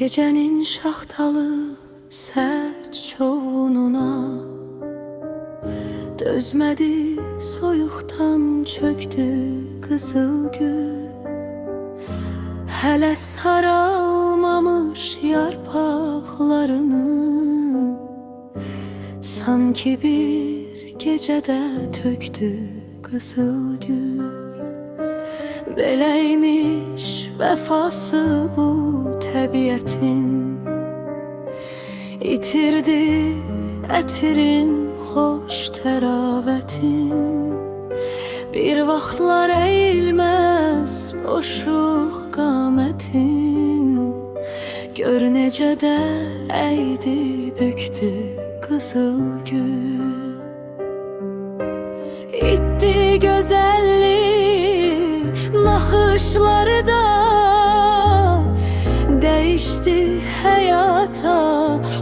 Gecenin şahtalı sert çoğununa dözmedi, soyuqdan çöktü qızıl gül. Hələ saralmamış yarpaqlarını sanki bir gecədə tökdü qızıl gül. Beləymiş vəfası bu təbiətin, itirdi ətirin xoş təravətin. Bir vaxtlar əyilməz boşluq qamətin, gör necə də əydi büktü qızıl gül. İtdi gözəllik naxışları da, değişti həyata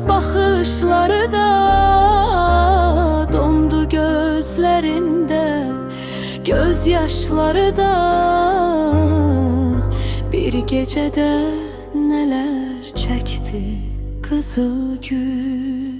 baxışları da. Dondu gözlərində gözyaşları da. Bir gecədə nələr çəkdi qızıl gül.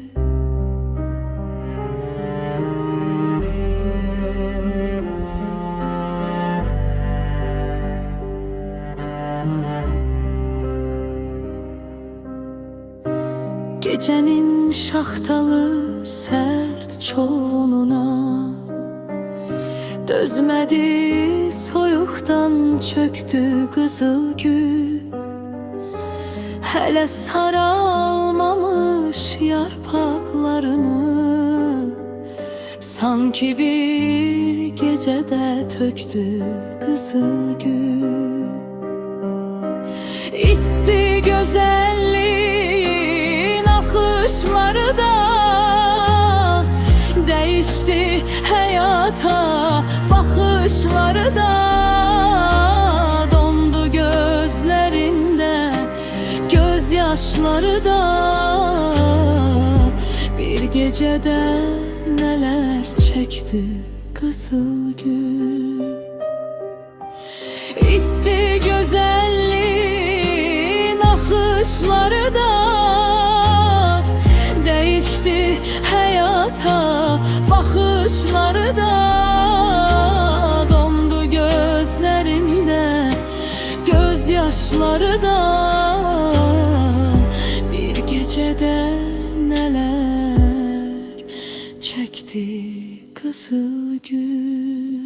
Gecenin şahtalı sert çoğununa dözmedi, soyuqdan çöktü qızıl gül. Hələ saralmamış yarpaqlarını sanki bir gecədə tökdü qızıl gül. İtdi gözəllik naxışları da, değişti həyata baxışları da. Dondu gözlərində gözyaşları da. Bir gecədə nələr çəkdi qızıl gül. İtdi gözəllik naxışları da, değişti həyata baxışları da. Dondu gözlərində gözyaşları da. Bir gecədə nələr çəkdi qızıl gül.